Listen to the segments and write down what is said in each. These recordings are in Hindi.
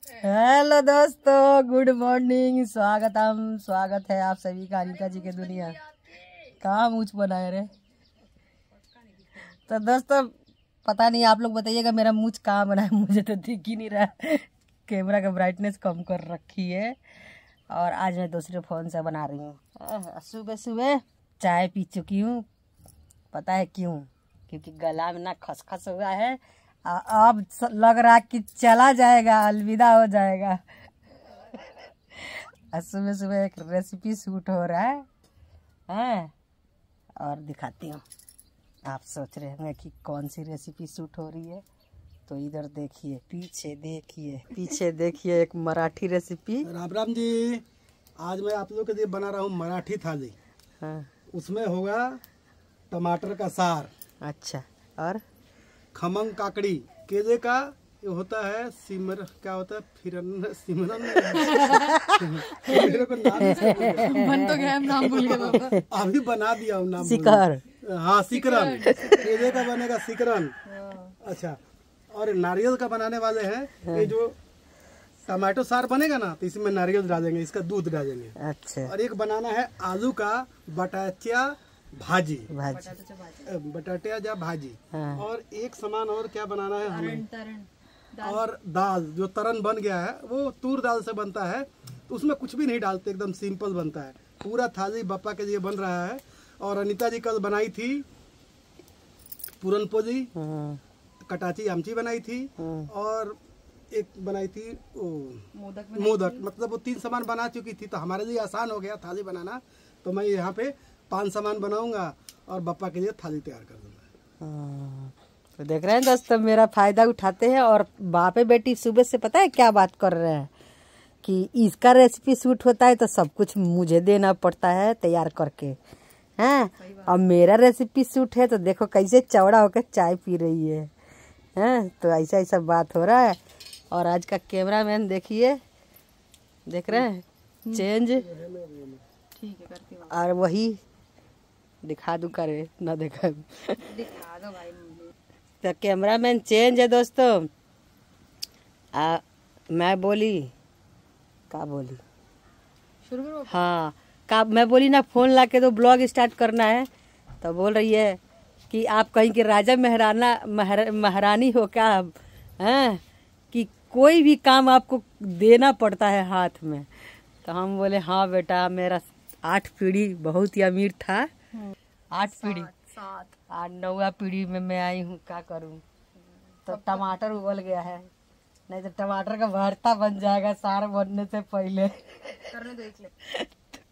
हेलो दोस्तों, गुड मॉर्निंग। स्वागत है आप सभी का अनिका जी के दुनिया। कहाँ मुझ बनाए रे। तो दोस्तों पता नहीं, आप लोग बताइएगा मेरा मुझ कहाँ बना है। मुझे तो दिख ही नहीं रहा। कैमरा का ब्राइटनेस कम कर रखी है और आज मैं दूसरे फ़ोन से बना रही हूँ। सुबह सुबह चाय पी चुकी हूँ। पता है क्यों? क्योंकि गला में ना खसखस हुआ है। अब लग रहा कि चला जाएगा, अलविदा हो जाएगा। सुबह सुबह एक रेसिपी शूट हो रहा है और दिखाती हूँ। आप सोच रहे होंगे कि कौन सी रेसिपी शूट हो रही है, तो इधर देखिए, पीछे देखिए एक मराठी रेसिपी। राम राम जी, आज मैं आप लोगों के लिए बना रहा हूँ मराठी थाली। हाँ, उसमें होगा टमाटर का सार। अच्छा। और खमंग काकड़ी केले का ये होता है सिमर, क्या होता है सिमरन। मेरे को नाम बन तो गया, नाम भूल गया पापा। अभी बना दिया हूँ नाम। शिकार। हाँ, सिकरन। केले का बनेगा सिकरन। अच्छा, और नारियल का बनाने वाले हैं। ये जो टमाटो सार बनेगा ना, तो इसमें नारियल डालेंगे, इसका दूध डालेंगे। अच्छा। और एक बनाना है आलू का बटाटिया भाजी। बटाटिया या भाजी। हाँ। और एक सामान और क्या बनाना है हमें, और दाल जो तरन बन गया है वो तूर दाल से बनता है, तो उसमें कुछ भी नहीं डालते, एकदम सिंपल बनता है। पूरा थाली बप्पा के लिए बन रहा है। और अनीता जी कल बनाई थी पूरन पोली, कटाची आमची बनाई थी, और एक बनाई थी मोदक। मतलब वो 3 सामान बना चुकी थी, तो हमारे लिए आसान हो गया थाली बनाना। तो मैं यहाँ पे 5 सामान बनाऊंगा और बप्पा के लिए थाली तैयार कर दूंगा। तो देख रहे हैं दोस्तों, मेरा फायदा उठाते हैं। और बापे बेटी सुबह से पता है क्या बात कर रहे हैं कि इसका रेसिपी शूट होता है तो सब कुछ मुझे देना पड़ता है तैयार करके। हैं, अब मेरा रेसिपी शूट है तो देखो कैसे चौड़ा होकर चाय पी रही है। हैं, तो ऐसा बात हो रहा है। और आज का कैमरामैन देखिए, देख रहे हैं चेंज। ठीक है, करती हूँ। और वही दिखा दूं, करे ना दिखा दिखा दो भाई मुझे। तो कैमरामैन चेंज है दोस्तों। मैं बोली शुरू करो। हाँ, मैं बोली ना फोन ला के तो ब्लॉग स्टार्ट करना है, तो बोल रही है कि आप कहीं के राजा महारानी हो क्या हैं, कि कोई भी काम आपको देना पड़ता है हाथ में। तो हम बोले हाँ बेटा, मेरा 8 पीढ़ी बहुत ही अमीर था। 8 पीढ़ी, 9वां पीढ़ी में मैं आई हूँ, क्या करूँ। तो टमाटर उबल गया है, नहीं तो टमाटर का भरता बन जाएगा सार बनने से पहले। करने दो, एक ले।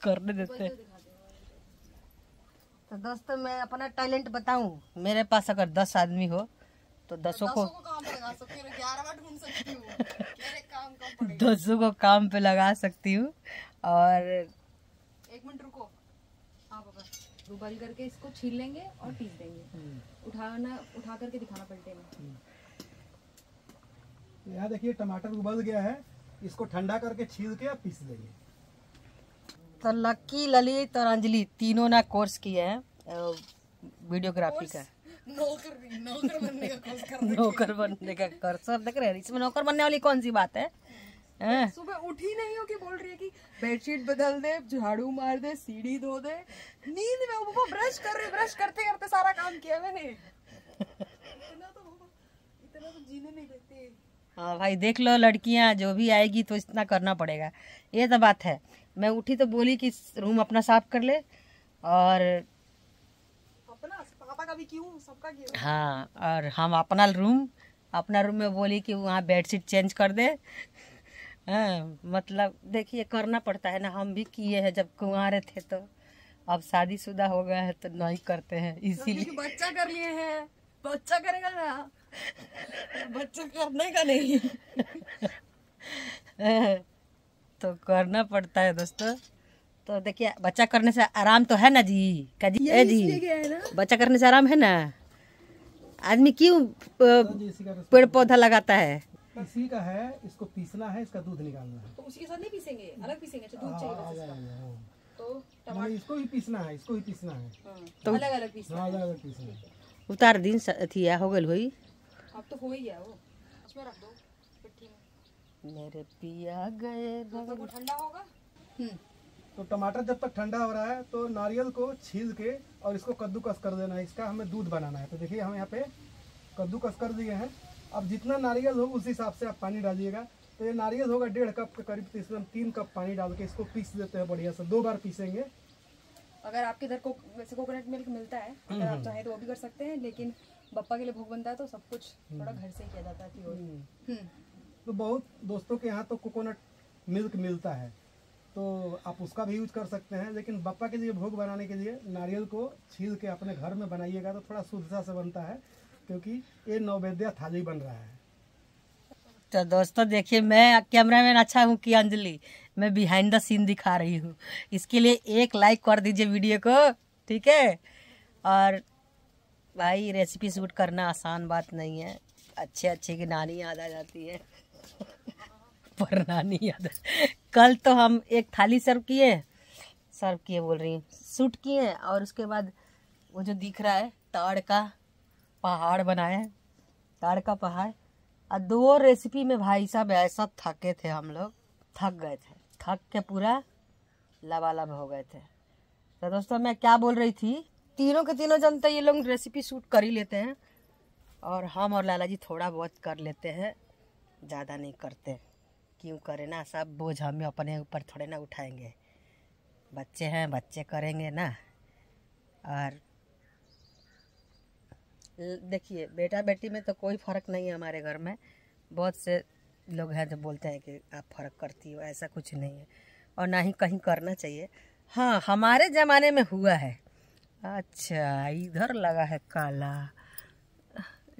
करने देते। तो दोस्तों मैं अपना टैलेंट बताऊं, मेरे पास अगर 10 आदमी हो तो 10 को काम पे लगा सकती हूँ, 11वां ढूंढ सकती हूँ। मेरे काम कम पड़ेगा। 10 को काम पे लगा सकती हूँ। और 1 मिनट रुको। हाँ पापा, उबाल करके इसको छील लेंगे और पीस देंगे। उठा करके दिखाना पलटे में। यहाँ देखिए टमाटर उबल गया है, इसको ठंडा करके छील के आप पीस लेंगे। तो लक्की, ललित और अंजलि तीनों ना कोर्स किए हैं वीडियोग्राफी का। नौकर बनने का कोर्स कर। नौकर बनने का कोर्स। सब देख रहे हैं, इसमें नौकर बनने वाली कौन सी बात है। सुबह उठी नहीं हो कि बोल रही है कि बेडशीट बदल दे, झाड़ू मार दे, सीढ़ी धो दे। नींद में वो ब्रश करते करते सारा काम किया मैंने। इतना तो जीने नहीं देते। हाँ भाई, देख लो लड़कियां जो भी आएगी तो इतना करना पड़ेगा, ये तो बात है। मैं उठी तो बोली कि रूम अपना साफ कर ले, और अपना पापा का भी क्यों, सबका क्यों। हाँ, और हम अपना रूम में बोली कि वहाँ बेडशीट चेंज कर दे। हाँ, मतलब देखिए करना पड़ता है ना। हम भी किए हैं जब कुंवारे थे, तो अब शादीशुदा हो गया है तो नहीं करते हैं, इसीलिए। बच्चा कर लिए हैं, बच्चा करेगा ना, बच्चा करने का नहीं। तो करना पड़ता है दोस्तों। तो देखिए, बच्चा करने से आराम तो है ना जी, का जी, बच्चा करने से आराम है ना। आदमी क्यों पेड़ पौधा लगाता है। इसी का है, इसको पीसना है, इसका दूध निकालना है। तो उसी के साथ नहीं पीसेंगे, अलग पीसेंगे। दूध चाहिए बस इसका। तो टमाटर इसको ही पीसना है, तो अलग अलग पीसना है। अलग अलग पीसना है। उतार दिन अथी हो गल हुई। अब तो हो ही है वो, उसमें रख दो पिट्ठी में। मेरे पिया गए तो ठंडा होगा। तो टमाटर जब तक ठंडा हो रहा है तो नारियल को छील के और इसको कद्दूकस कर देना है। इसका हमें दूध बनाना है। तो देखिए हम यहाँ पे कद्दूकस कर दिए हैं। अब जितना नारियल हो उस हिसाब से आप पानी डालिएगा। तो ये नारियल होगा 1.5 कप के करीब, तो इसमें हम 3 कप पानी डाल के इसको पीस देते हैं बढ़िया से। 2 बार पीसेंगे। अगर आपके इधर को वैसे कोकोनट मिल्क मिलता है, अगर आप चाहें तो वो भी कर सकते हैं, लेकिन बप्पा के लिए भोग बनता है तो सब कुछ थोड़ा घर से ही किया जाता है प्योर। तो बहुत दोस्तों के यहाँ तो कोकोनट मिल्क मिलता है, तो आप उसका भी यूज कर सकते हैं। लेकिन बप्पा के लिए भोग बनाने के लिए नारियल को छील के अपने घर में बनाइएगा तो थोड़ा शुद्धता से बनता है, क्योंकि ये नैवेद्य थाली बन रहा है। तो दोस्तों देखिए, मैं कैमरामैन अच्छा हूँ कि अंजलि, मैं बिहाइंड द सीन दिखा रही हूँ। इसके लिए 1 लाइक कर दीजिए वीडियो को, ठीक है। और भाई रेसिपी शूट करना आसान बात नहीं है। अच्छे की नानी याद आ जाती है पर नानी याद कल तो हम एक थाली सर्व किए बोल रही हूँ, शूट किए। और उसके बाद वो जो दिख रहा है ताड़ का पहाड़ बनाए, ताड़ का पहाड़। और 2 रेसिपी में भाई साहब ऐसा थके थे हम लोग, थक गए थे, थक के पूरा लबालब हो गए थे। तो दोस्तों मैं क्या बोल रही थी, तीनों के तीनों जनता ये लोग रेसिपी शूट कर ही लेते हैं, और हम और लाला जी थोड़ा बहुत कर लेते हैं, ज़्यादा नहीं करते। क्यों करें ना, सब बोझ हम अपने ऊपर थोड़े ना उठाएंगे। बच्चे हैं, बच्चे करेंगे ना। और देखिए बेटा बेटी में तो कोई फ़र्क नहीं है हमारे घर में। बहुत से लोग हैं जो बोलते हैं कि आप फ़र्क करती हो, ऐसा कुछ नहीं है और ना ही कहीं करना चाहिए। हाँ, हमारे ज़माने में हुआ है। अच्छा, इधर लगा है काला,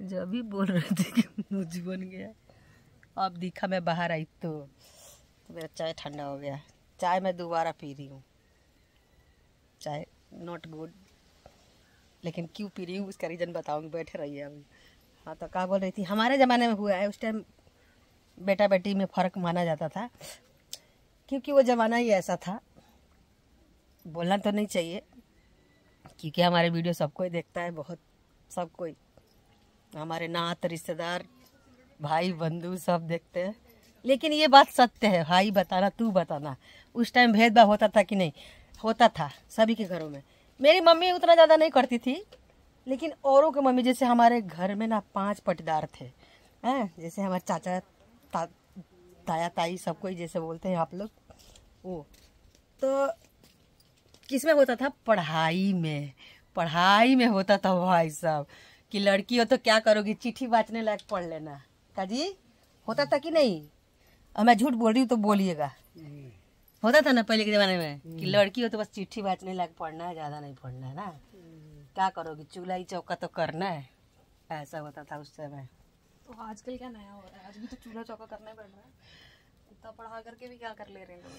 जब भी बोल रहे थे कि मुझ बन गया। अब दिखा मैं बाहर आई तो मेरा चाय ठंडा हो गया। चाय मैं दोबारा पी रही हूँ। चाय नॉट गुड, लेकिन क्यों पी रही हूँ उसका रीज़न बताऊँगी, बैठे रहिए अभी। हाँ, तो क्या बोल रही थी, हमारे ज़माने में हुआ है। उस टाइम बेटा बेटी में फ़र्क माना जाता था, क्योंकि वो ज़माना ही ऐसा था। बोलना तो नहीं चाहिए, क्योंकि हमारे वीडियो सब कोई देखता है, बहुत सब कोई, हमारे नात रिश्तेदार भाई बंधु सब देखते हैं। लेकिन ये बात सत्य है, भाई बताना तू बताना। उस टाइम भेदभाव होता था कि नहीं? होता था सभी के घरों में। मेरी मम्मी उतना ज़्यादा नहीं करती थी, लेकिन औरों की मम्मी, जैसे हमारे घर में ना 5 पटीदार थे हैं, जैसे हमारे चाचा ताया ताई सब कोई जैसे बोलते हैं आप लोग, वो तो किसमें होता था? पढ़ाई में होता था भाई साहब, कि लड़की हो तो क्या करोगी, चिट्ठी बाँचने लायक पढ़ लेना। काजी होता था कि नहीं? और मैं झूठ बोल रही हूँ तो बोलिएगा, होता था ना पहले के ज़माने में कि लड़की हो तो बस चिट्ठी बाँचने लायक पढ़ना है, ज़्यादा नहीं पढ़ना है ना। क्या करोगी, चूल्हा चौका तो करना है, ऐसा होता था उस समय। तो आजकल क्या नया हो रहा है? आज भी तो चूल्हा चौका करना ही पड़ रहा है। इतना पढ़ा करके भी क्या कर ले रहे हैं लोग।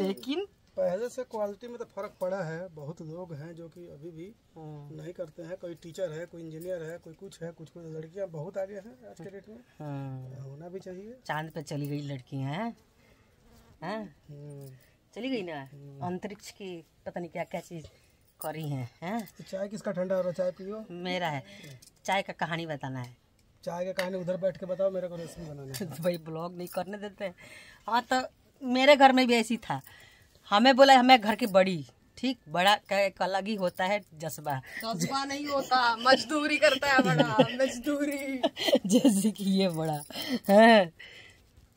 लेकिन पहले से क्वालिटी में तो फर्क पड़ा है। बहुत लोग हैं जो कि अभी भी नहीं करते हैं। कोई टीचर है, कोई इंजीनियर है, कोई कुछ है, कुछ लड़कियां बहुत आगे हैं आज के डेट में। होना भी चाहिए। चांद पे चली गई लड़कियां हैं, चली गई ना, अंतरिक्ष की पता नहीं क्या क्या चीज करी हैं। चाय किसका ठंडा हो रहा है? चाय पियो। मेरा है। चाय का कहानी बताना है। चाय का कहानी उधर बैठ के बताओ, मेरे को रेसिपी बनाना है। भाई ब्लॉग नहीं करने देते। हाँ, तो मेरे घर में भी ऐसी था। हमें बोला हमें घर की बड़ी, ठीक, बड़ा का एक अलग ही होता है जज्बा। जज्बा नहीं होता, मजदूरी करता है बड़ा, मजदूरी। जैसे कि ये बड़ा है।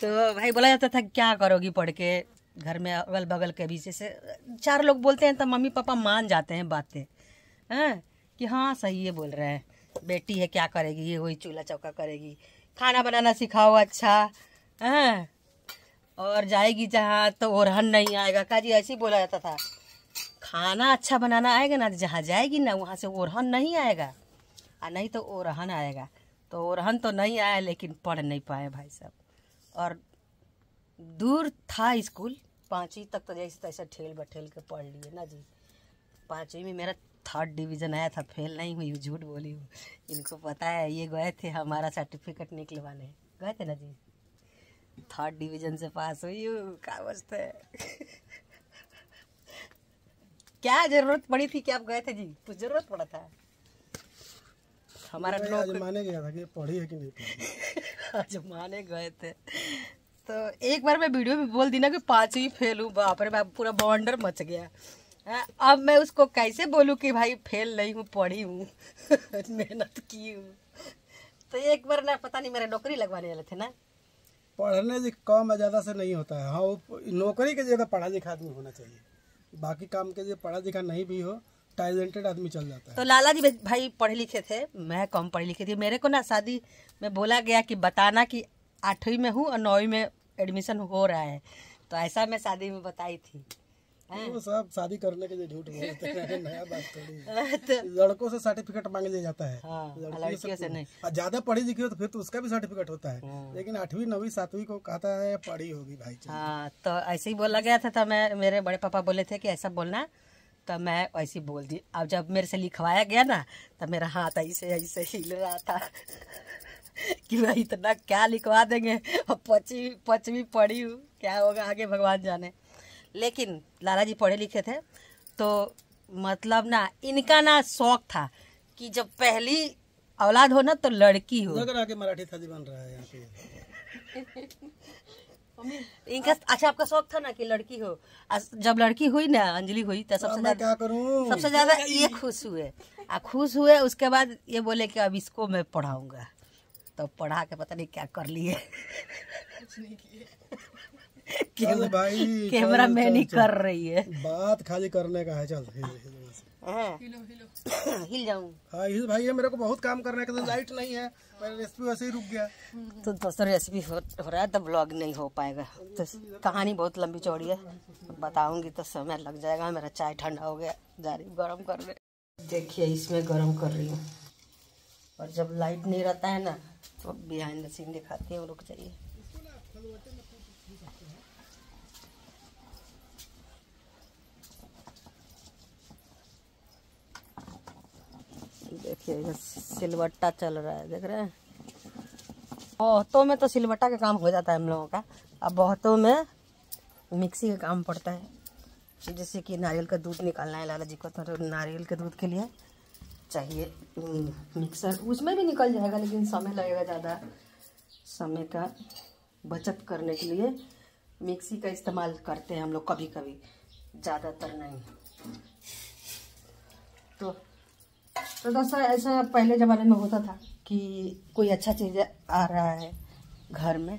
तो भाई बोला जाता था क्या करोगी पढ़ के, घर में अगल बगल के भी जैसे 4 लोग बोलते हैं तो मम्मी पापा मान जाते हैं बातें, हैं कि हाँ सही है बोल रहे हैं, बेटी है क्या करेगी, ये वही चूल्हा चौका करेगी, खाना बनाना सिखाओ अच्छा, हैं, और जाएगी जहाँ तो ओरहन नहीं आएगा। काजी ऐसे ही बोला जाता था। खाना अच्छा बनाना आएगा ना, जहाँ जाएगी ना वहाँ से ओरहन नहीं आएगा, और नहीं तो ओरहन आएगा। तो ओरहन तो नहीं आया, लेकिन पढ़ नहीं पाए भाई साहब। और दूर था स्कूल, 5वीं तक तो जैसे तैसे ठेल बठेल के पढ़ लिए ना जी। 5वीं में मेरा 3rd डिवीज़न आया था, फेल नहीं हुई, झूठ बोली हूँ। इनको पता है, ये गए थे हमारा सर्टिफिकेट निकलवाने, गए थे ना जी। 3rd डिवीज़न से पास हुई हूँ, क्या बचते क्या जरूरत पड़ी थी कि आप गए थे जी? कुछ जरूरत पड़ा था? हमारा माने गया था कि पढ़ी है कि नहीं पढ़ी। आजमाने गए थे तो एक बार मैं वीडियो में बोल दी ना कि 5वीं फेल हूँ, बाप रे बाप पूरा बवंडर मच गया। अब मैं उसको कैसे बोलूँ कि भाई फेल नहीं हूँ, पढ़ी हूँ मेहनत की हूँ। तो एक बार ना पता नहीं मेरे नौकरी लगवाने वाले थे ना। पढ़ने से कम ज़्यादा से नहीं होता है। हाँ, वो नौकरी के ज़्यादा पढ़ा लिखा आदमी होना चाहिए, बाकी काम के लिए पढ़ा लिखा नहीं भी हो, टैलेंटेड आदमी चल जाता है। तो लाला जी भाई पढ़े लिखे थे, मैं कम पढ़ी लिखी थी। मेरे को ना शादी में बोला गया कि बताना कि 8वीं में हूँ और 9वीं में एडमिशन हो रहा है, तो ऐसा मैं शादी में बताई थी। वो सब शादी करने के लिए झूठ बोलते हैं, नया बात थोड़ी है। तो लड़कों से सर्टिफिकेट मांग लिया जाता है, हाँ, लड़कियों से नहीं। ज्यादा पढ़ी लिखी हो तो फिर तो उसका भी सर्टिफिकेट होता है, लेकिन 8वीं 9वीं 7वीं को कहता है पढ़ी होगी भाई। हाँ, तो ऐसे ही बोला गया था। तो मैं, मेरे बड़े पापा बोले थे कि ऐसा बोलना, तो मैं ऐसे बोल दी। अब जब मेरे से लिखवाया गया ना, तब मेरा हाथ ऐसे ऐसे हिल रहा था कि भाई इतना क्या लिखवा देंगे, अब 5वीं पढ़ी हूँ, क्या होगा आगे भगवान जाने। लेकिन लाला जी पढ़े लिखे थे, तो मतलब ना इनका ना शौक था कि जब पहली औलाद हो ना तो लड़की हो। लग रहा है कि मराठी थाली बन रहा है यहाँ पे। इनका अच्छा आपका शौक था ना कि लड़की हो। जब लड़की हुई ना, अंजलि हुई, तो सबसे ज्यादा ये खुश हुए। खुश हुए, उसके बाद ये बोले कि अब इसको मैं पढ़ाऊंगा। तो पढ़ा के पता नहीं क्या कर लिए। कैमरा मैन ही कर रही है, बात खाली करने का है। चल हिल जाऊं। हाँ भाई, ये मेरे को बहुत काम करने का, तो लाइट नहीं है, मेरा रेसिपी वैसे ही रुक गया। तो दोस्तों रेसिपी हो रहा है, तो ब्लॉग नहीं हो पाएगा। तो कहानी बहुत लंबी चौड़ी है, बताऊंगी तो समय लग जाएगा। मेरा चाय ठंडा हो गया, जा रही गर्म करने। देखिए इसमें गर्म कर रही हूँ, और जब लाइट नहीं रहता है ना तो बिहाइंड द सीन दिखाती हूँ। रुक जाइए। देखिए सिलवट्टा चल रहा है, देख रहे हैं। बहुतों में तो सिलवट्टा का काम हो जाता है हम लोगों का, अब बहुतों में मिक्सी का काम पड़ता है। जैसे कि नारियल का दूध निकालना है लाला जी को, तो नारियल के दूध के लिए चाहिए मिक्सर। उसमें भी निकल जाएगा, लेकिन समय लगेगा ज़्यादा। समय का बचत करने के लिए मिक्सी का इस्तेमाल करते हैं हम लोग, कभी कभी, ज़्यादातर नहीं। तो दोस्तों ऐसा पहले ज़माने में होता था कि कोई अच्छा चीज़ आ रहा है घर में,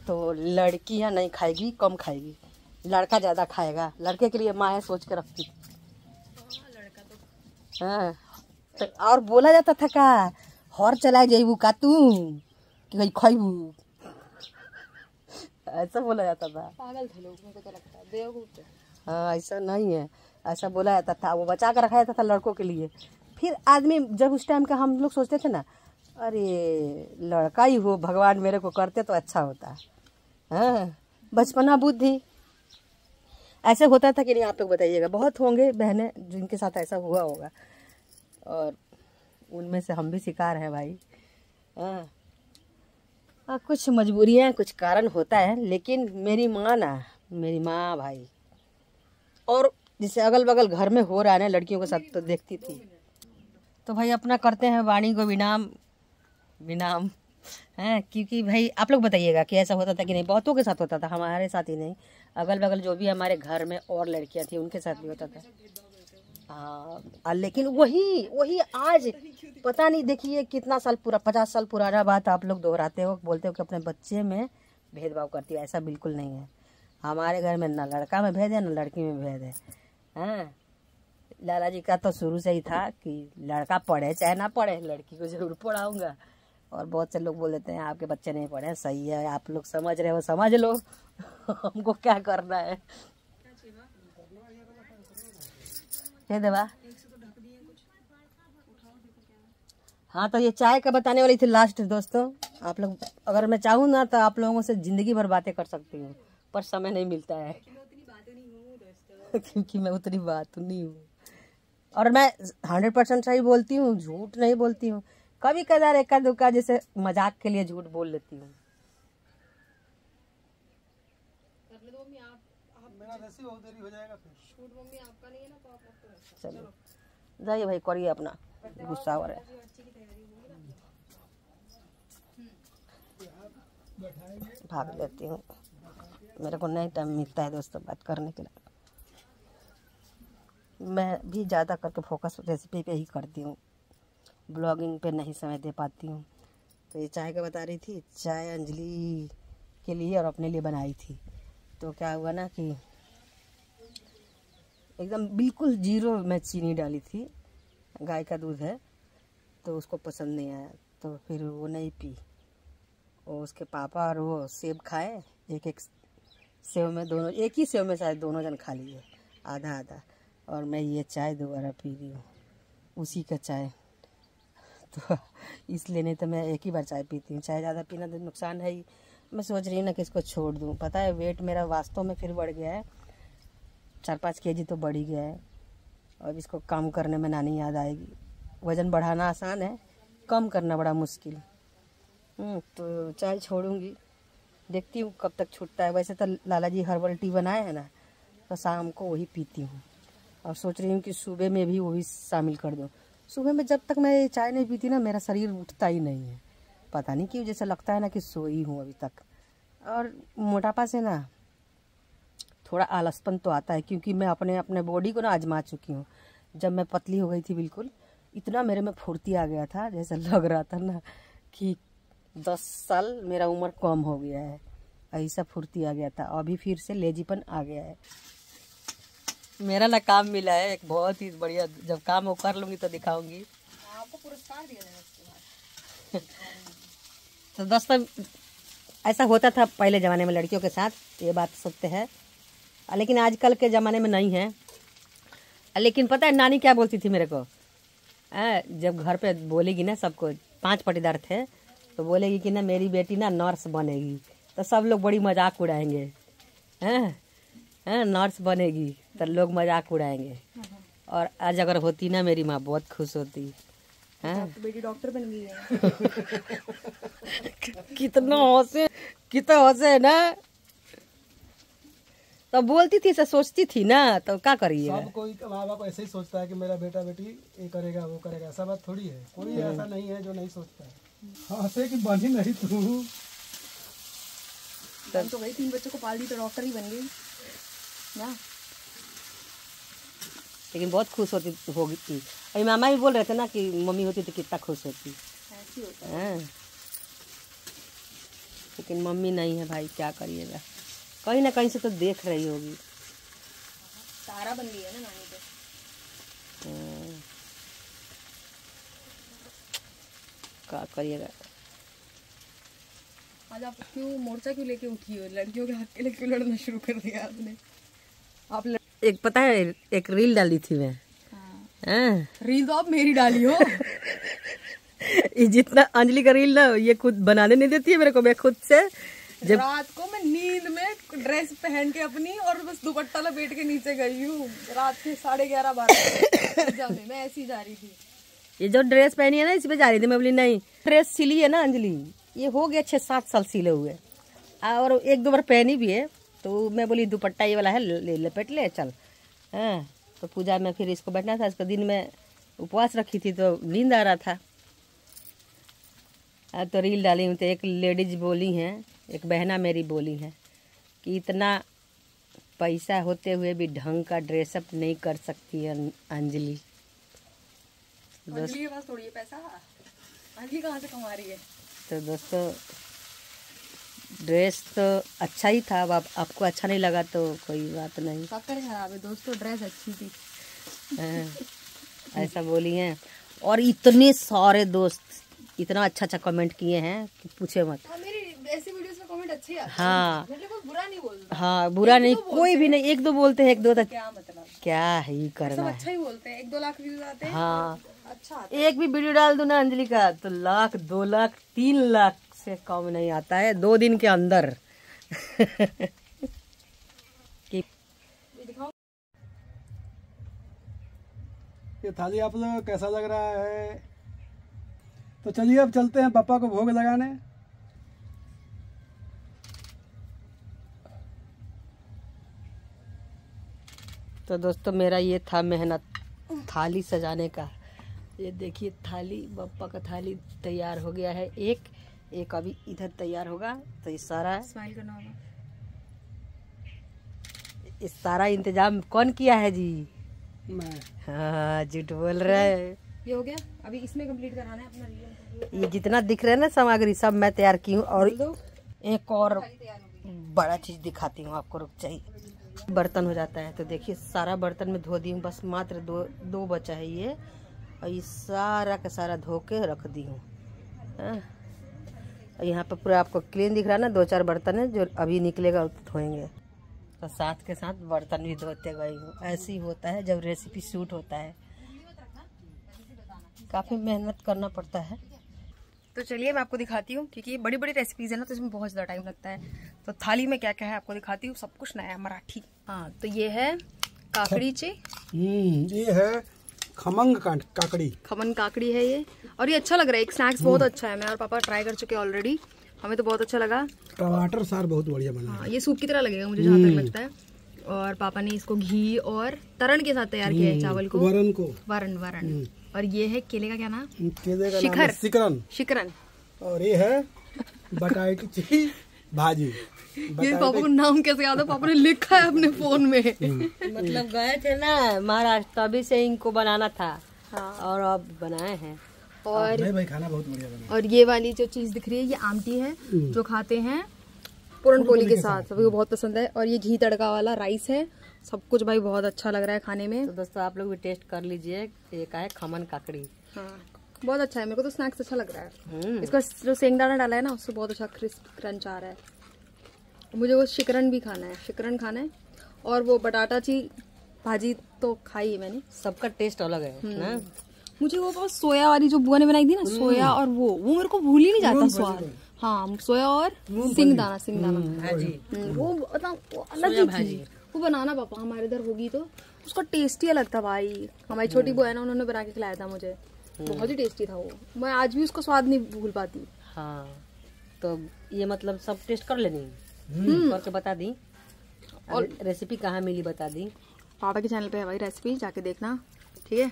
तो लड़कियां नहीं खाएगी, कम खाएगी, लड़का ज़्यादा खाएगा। लड़के के लिए माँ सोच के रखती। हाँ, तो और बोला जाता था का हर चला जाइबू का तू कि भाई खाइबू, ऐसा बोला जाता था। पागल थे लोग, मुझे तो लगता है बेवकूफ थे। हाँ, ऐसा नहीं है, ऐसा बोला जाता था। वो बचा कर रखा जाता था लड़कों के लिए। फिर आदमी जब उस टाइम का हम लोग सोचते थे ना, अरे लड़का ही हो, भगवान मेरे को करते तो अच्छा होता। हाँ, बचपना बुद्धि ऐसे होता था कि नहीं, आप लोग बताइएगा। बहुत होंगे बहनें जिनके साथ ऐसा हुआ होगा, और उनमें से हम भी शिकार हैं भाई। हाँ, कुछ मजबूरियाँ, कुछ कारण होता है। लेकिन मेरी माँ भाई, और जिसे अगल बगल घर में हो रहा है ना लड़कियों के साथ, तो देखती थी। तो भाई अपना करते हैं वाणी को विनाम हैं, क्योंकि भाई आप लोग बताइएगा कि ऐसा होता था कि नहीं। बहुतों के साथ होता था, हमारे साथ ही नहीं, अगल बगल जो भी हमारे घर में और लड़कियां थी उनके साथ भी होता था। हाँ, लेकिन वही आज पता नहीं, देखिए कितना साल, पूरा 50 साल पुराना बात आप लोग दोहराते हो, बोलते हो कि अपने बच्चे में भेदभाव करती है। ऐसा बिल्कुल नहीं है। हमारे घर में ना लड़का में भेद है ना लड़की में भेद है। हाँ, लाला जी का तो शुरू से ही था कि लड़का पढ़े चाहे ना पढ़े, लड़की को जरूर पढ़ाऊंगा। और बहुत से लोग बोल देते हैं आपके बच्चे नहीं पढ़े। सही है, आप लोग समझ रहे हो समझ लो हमको क्या करना है। दे देवा। हाँ, तो ये चाय का बताने वाली थी लास्ट दोस्तों। आप लोग, अगर मैं चाहूँ ना तो आप लोगों से जिंदगी भर बातें कर सकती हूँ, पर समय नहीं मिलता है क्योंकि मैं उतनी बात नहीं हूँ। और मैं 100% सही बोलती हूँ, झूठ नहीं बोलती हूँ। कभी कदार एका दुक्का जैसे मजाक के लिए झूठ बोल लेती हूँ। चलो जाइए भाई, करिए अपना, गुस्सा हो रहा है। भाग लेती हूँ, मेरे को नहीं टाइम मिलता है दोस्तों बात करने के लिए। मैं भी ज़्यादा करके फोकस रेसिपी पे ही करती हूँ, ब्लॉगिंग पे नहीं समय दे पाती हूँ। तो ये चाय का बता रही थी, चाय अंजलि के लिए और अपने लिए बनाई थी। तो क्या हुआ ना कि एकदम बिल्कुल जीरो मैं चीनी डाली थी, गाय का दूध है तो उसको पसंद नहीं आया, तो फिर वो नहीं पी। और उसके पापा और वो सेब खाए, एक एक सेव में दोनों, एक ही सेव में शायद दोनों जन खा लिए आधा आधा, और मैं ये चाय दोबारा पी रही हूँ, उसी का चाय। तो इसलिए, नहीं तो मैं एक ही बार चाय पीती हूँ, चाय ज़्यादा पीना तो नुकसान है ही। मैं सोच रही हूँ ना कि इसको छोड़ दूँ। पता है वेट मेरा वास्तव में फिर बढ़ गया है, 4-5 केजी तो बढ़ ही गया है। अब इसको कम करने में नानी याद आएगी। वज़न बढ़ाना आसान है, कम करना बड़ा मुश्किल। तो चाय छोड़ूंगी, देखती हूँ कब तक छूटता है। वैसे तो लाला जी हर्बल टी बनाए हैं ना, तो शाम को वही पीती हूँ, और सोच रही हूँ कि सुबह में भी वही शामिल कर दूँ। सुबह में जब तक मैं चाय नहीं पीती ना, मेरा शरीर उठता ही नहीं है, पता नहीं क्यों, जैसे लगता है ना कि सोई हूँ अभी तक। और मोटापा से ना थोड़ा आलसपन तो आता है, क्योंकि मैं अपने बॉडी को ना आजमा चुकी हूँ। जब मैं पतली हो गई थी बिल्कुल, इतना मेरे में फुर्ती आ गया था, जैसे लग रहा था ना कि 10 साल मेरा उम्र कम हो गया है, ऐसा फुर्ती आ गया था। अभी फिर से लेजीपन आ गया है। मेरा ना काम मिला है एक बहुत ही बढ़िया, जब काम वो कर लूँगी तो दिखाऊंगी आपको। पुरस्कार दिया जाएगा उसके बाद। तो दोस्तों ऐसा होता था पहले ज़माने में लड़कियों के साथ, ये बात सत्य है, लेकिन आजकल के ज़माने में नहीं है। लेकिन पता है नानी क्या बोलती थी मेरे को, जब घर पे बोलेगी ना सबको, 5 पटीदार थे, तो बोलेगी कि ना मेरी बेटी ना नर्स बनेगी, तो सब लोग बड़ी मजाक उड़ाएंगे। नर्स बनेगी तो लोग मजाक उड़ाएंगे। और आज अगर होती ना मेरी माँ, बहुत खुश होती। तो बेटी डॉक्टर बन गई है। कितना हंसे ना, तो बोलती थी, से सोचती थी ना, तो क्या करिए। सब कोई माँ बाप ऐसे ही सोचता है कि मेरा बेटा बेटी ये करेगा वो करेगा, ऐसा बात थोड़ी है। कोई ऐसा नहीं है जो नहीं सोचता है। हंसे कि बनी नहीं तू। तो वही 3 बच्चों को पाल दी तो डॉक्टर ही बन गई ना। लेकिन बहुत खुश होगी थी। अभी मामा भी बोल रहे थे ना कि मम्मी होती तो कितना खुश होती। ऐसी होता है। लेकिन मम्मी नहीं है भाई, क्या करिएगा, कहीं ना कहीं से तो देख रही होगी। सारा बन गई है ना नानी पे। क्या करिएगा। आज आप क्यों मोर्चा क्यों लेके उठी हो? लड़कियों के हक के लिए क्यों लड़ना शुरू कर दिया आपने? एक पता है एक रील डाली थी मैं। रील तो आप मेरी डाली हो। ये जितना अंजलि का रील ना, ये खुद बनाने नहीं देती है मेरे को। मैं खुद से जब रात को मैं नींद में ड्रेस पहन के अपनी और बस दुपट्टा लपेट के नीचे गई हूँ, रात के 11:30 में मैं ऐसी जा रही थी। ये जो ड्रेस पहनी है ना, इस पे जा रही थी मैं। बोली नहीं, ड्रेस सिली है ना अंजलि, ये हो गया 6-7 साल सिले हुए, और 1-2 बार पहनी भी है। तो मैं बोली दुपट्टा ये वाला है, लपेट ले चल। तो पूजा में फिर इसको बैठना था। इसको दिन में उपवास रखी थी तो नींद आ रहा था। तो रील डाली हूँ, तो एक लेडीज बोली हैं, एक बहना मेरी बोली है कि इतना पैसा होते हुए भी ढंग का ड्रेसअप नहीं कर सकती है अंजलि। अंजलि के पास थोड़ी है पैसा, अंजलि कहाँ से कमा रही है? तो दोस्तों ड्रेस तो अच्छा ही था, अब आपको अच्छा नहीं लगा तो कोई बात नहीं। शक्कर खराब है दोस्तों, ड्रेस अच्छी थी। ऐसा बोली हैं। और इतने सारे दोस्त इतना अच्छा कमेंट किए हैं कि पूछे मत। मेरी ऐसी वीडियोस में कमेंट अच्छे आते हैं। हाँ मतलब कोई बुरा नहीं बोलता। हाँ, बुरा नहीं, कोई भी नहीं। 1-2 बोलते हैं, 1-2 तो क्या मतलब, क्या ही करना सब है। अच्छा ही बोलते हैं। 1-2 लाख व्यूज आते हैं। हाँ, अच्छा आता एक भी वीडियो डाल दूं ना अंजलि का तो 1 लाख, 2 लाख, 3 लाख से कम नहीं आता है 2 दिन के अंदर। ये थाली आप लोग कैसा लग रहा है? तो चलिए अब चलते हैं पापा को भोग लगाने। तो दोस्तों मेरा ये था मेहनत थाली सजाने का। ये देखिए थाली, बप्पा का थाली तैयार हो गया है। एक अभी इधर तैयार होगा। तो ये सारा स्माइल करना होगा। इस सारा इंतजाम कौन किया है जी? मैं हाँ, झूठ बोल रहा है। ये हो गया, अभी इसमें कंप्लीट कराना है अपना रियल। ये जितना दिख रहा है ना सामग्री सब मैं तैयार की हूँ। और दो एक और बड़ा चीज दिखाती हूँ आपको, रुक जाइए। बर्तन हो जाता है तो देखिए सारा बर्तन में धो दी हूँ, बस मात्र दो बचा है ये। और ये सारा का सारा धो के रख दी हूँ। यहाँ पे पूरा आपको क्लीन दिख रहा है ना, 2-4 बर्तन है जो अभी निकलेगा और धोएंगे। तो साथ के साथ बर्तन भी धोते गई हूँ। ऐसे ही होता है जब रेसिपी शूट होता है, काफ़ी मेहनत करना पड़ता है। तो चलिए मैं आपको दिखाती हूँ, क्योंकि ये बड़ी बड़ी रेसिपीज है ना, तो इसमें बहुत ज़्यादा टाइम लगता है। तो थाली में क्या क्या है आपको दिखाती हूँ, सब कुछ नया है मराठी। हाँ, तो ये है काकड़ीचे। ये है खमंग काकड़ी। खमन काकड़ी है ये, और ये अच्छा लग रहा है, एक स्नैक्स बहुत अच्छा है। मैं और पापा ट्राई कर चुके हैं ऑलरेडी, हमें तो बहुत अच्छा लगा। टमाटर सार बहुत बढ़िया बना है। हाँ, ये सूप की तरह लगेगा मुझे जहाँ तक लगता है। और पापा ने इसको घी और तरण के साथ तैयार किया है, चावल को, वरण। और ये है केले का क्या नाम? केले का नाम है शिकरन। और ये है बटाटे की भाजी। ये पापा को नाम कैसे याद है? पापा ने लिखा है अपने फोन में। मतलब गए थे ना महाराष्ट्र, तभी से इनको बनाना था। हाँ। और अब बनाए हैं। और भाई खाना बहुत बढ़िया बना। और ये वाली जो चीज दिख रही है ये आमटी है, जो खाते हैं पूरनपोली के साथ, सभी को बहुत पसंद है। और ये घी तड़का वाला राइस है। सब कुछ भाई बहुत अच्छा लग रहा है खाने में। तो दोस्तों आप लोग भी टेस्ट कर लीजिए। एक है खमन काकड़ी। हाँ, बहुत अच्छा है, मेरे को तो स्नैक्स अच्छा लग रहा है। इसका जो सेंगदाना डाला है ना, उससे बहुत अच्छा क्रिस्प क्रंच आ रहा है। मुझे वो शिकरन भी खाना है, शिकरन खाना है। और वो बटाटा की भाजी तो खाई है मैंने। सबका टेस्ट अलग है ना। मुझे वो बहुत सोया वाली जो बुआ ने बनाई थी ना, सोया और वो मेरे को भूल ही नहीं जाता स्वाद। हाँ, सोया और सिंगदाना भाजी, वो अलग ही थी। वो बनाना पापा हमारे इधर होगी तो उसका टेस्ट ही अलग था भाई। हमारी छोटी बुआ है ना, उन्होंने बना के खिलाया था मुझे, बहुत ही टेस्टी था वो। मैं आज भी उसका स्वाद नहीं भूल पाती। हाँ, तो ये मतलब सब टेस्ट कर लेनी करके बता दी। और रेसिपी कहाँ मिली बता दी। पापा के चैनल पे है भाई रेसिपी, जाके देखना, ठीक है।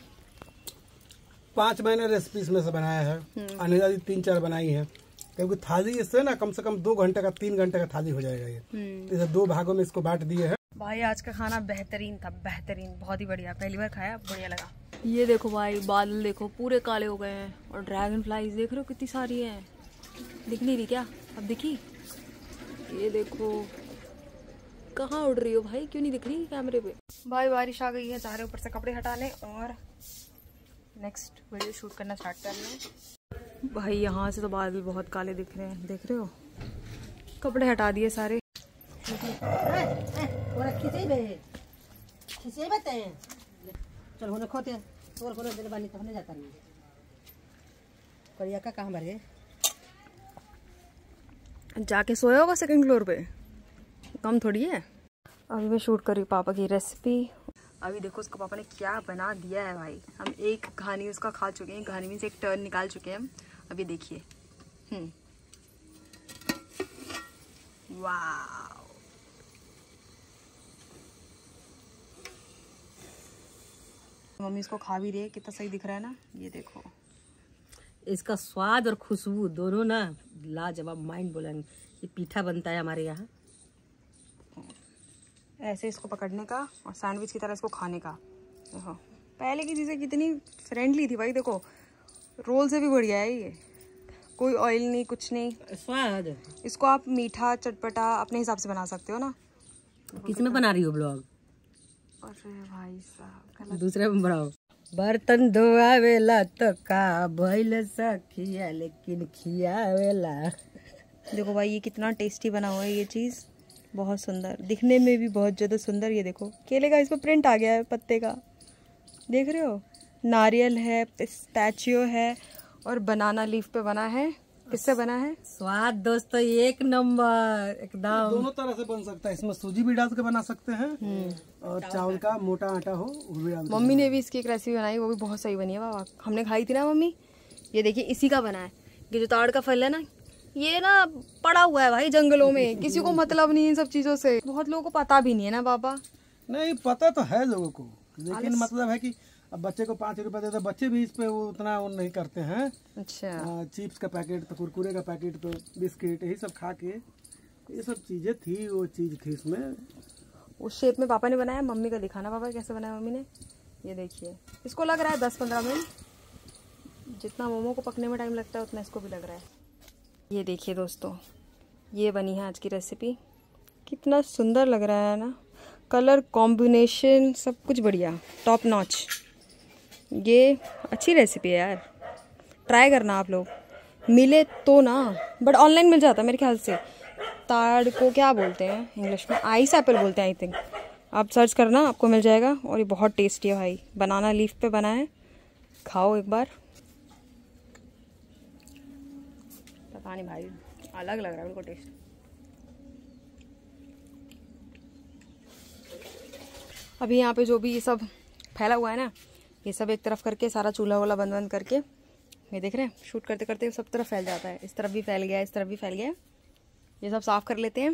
5 मैंने रेसिपी इसमें से बनाया है। अनिता जी 3-4 बनाई है, क्योंकि थाली इससे ना कम से कम 2 घंटे का 3 घंटे का थाली हो जाएगा ये। तो इसे 2 भागों में इसको बांट दिए है। भाई आज का खाना बेहतरीन था, बेहतरीन, बहुत ही बढ़िया। पहली बार खाया, बढ़िया लगा। ये देखो भाई, बादल देखो पूरे काले हो गए हैं। और ड्रैगन फ्लाइज देख रहे हो कितनी सारी हैं। दिख नहीं रही क्या? अब दिखी? ये देखो कहाँ उड़ रही हो भाई, क्यों नहीं दिख रही कैमरे पे? भाई बारिश आ गई है, जा रहे ऊपर से कपड़े हटाने और नेक्स्ट वीडियो शूट करना स्टार्ट करना। भाई यहाँ से तो बादल बहुत काले दिख रहे हैं, देख रहे हो? कपड़े हटा दिए सारे। चल होने खोते तोर कोनो दिल बानी तो होने जाता नहीं। करिया का कहाँ भरे? जाके सोया होगा 2nd फ्लोर पे, कम थोड़ी है। अभी मैं शूट कर रही हूँ पापा की रेसिपी। अभी देखो उसको पापा ने क्या बना दिया है भाई। हम एक कहानी उसका खा चुके हैं, कहानी में से एक टर्न निकाल चुके हैं हम। अभी देखिए। वाह, मम्मी इसको खा भी रही है, कितना सही दिख रहा है ना, ये देखो। इसका स्वाद और खुशबू दोनों ना लाजवाब, माइंड ब्लोइंग। ये पीठा बनता है हमारे यहाँ। ऐसे इसको पकड़ने का और सैंडविच की तरह इसको खाने का। देखो पहले की चीज़ें कितनी फ्रेंडली थी भाई, देखो रोल से भी बढ़िया है ये। कोई ऑयल नहीं, कुछ नहीं, स्वाद। इसको आप मीठा चटपटा अपने हिसाब से बना सकते हो ना। किसमें बना रही हो ब्लॉग? अरे भाई साहब, दूसरे में बनाओ। बर्तन धोआवेला तो का भइल सखिया, लेकिन खियावेला। देखो भाई ये कितना टेस्टी बना हुआ है ये चीज़, बहुत सुंदर, दिखने में भी बहुत ज़्यादा सुंदर। ये देखो केले का इस पर प्रिंट आ गया है, पत्ते का, देख रहे हो? नारियल है, पिस्ताचियो है और बनाना लीफ पे बना है। किससे बना है? स्वाद दोस्तों 1 नंबर एकदम। दोनों तरह से बन सकता है, इसमें सूजी भी डाल के बना सकते हैं और चावल का मोटा आटा हो वो भी डाल। मम्मी ने भी इसकी एक रेसिपी बनाई, वो भी बहुत सही बनी है बाबा, हमने खाई थी ना मम्मी। ये देखिए इसी का बना है। ये जो ताड़ का फल है ना, ये ना पड़ा हुआ है भाई जंगलों में, किसी को मतलब नहीं इन सब चीजों से, बहुत लोगों को पता भी नहीं है ना पापा। नहीं पता तो है लोगों को, लेकिन मतलब है कि अब बच्चे को 5 रुपए देते, बच्चे भी इस पे वो उतना वो नहीं करते हैं। अच्छा, चिप्स का पैकेट तो, कुरकुरे का पैकेट तो, बिस्किट यही सब खा के, ये सब चीजें थी, वो चीज थी इसमें। उस शेप में पापा ने बनाया। मम्मी का दिखाना पापा कैसे बनाया मम्मी ने। ये देखिए, इसको लग रहा है 10-15 मिनट। जितना मोमो को पकने में टाइम लगता है उतना इसको भी लग रहा है। ये देखिए दोस्तों, ये बनी है आज की रेसिपी। कितना सुंदर लग रहा है ना, कलर कॉम्बिनेशन सब कुछ बढ़िया, टॉप नॉच। ये अच्छी रेसिपी है यार, ट्राई करना आप लोग। मिले तो ना, बट ऑनलाइन मिल जाता है मेरे ख्याल से। ताड़ को क्या बोलते हैं इंग्लिश में, आइस एप्पल बोलते हैं आई थिंक। आप सर्च करना, आपको मिल जाएगा। और ये बहुत टेस्टी है भाई, बनाना लीफ पे बना है। खाओ एक बार। पता नहीं भाई, अलग लग रहा है बिल्कुल टेस्ट। अभी यहाँ पे जो भी ये सब फैला हुआ है ना, ये सब एक तरफ करके, सारा चूल्हा वूल्हा बंद बंद करके, ये देख रहे हैं शूट करते करते सब तरफ फैल जाता है। इस तरफ भी फैल गया, इस तरफ भी फैल गया। ये सब साफ कर लेते हैं।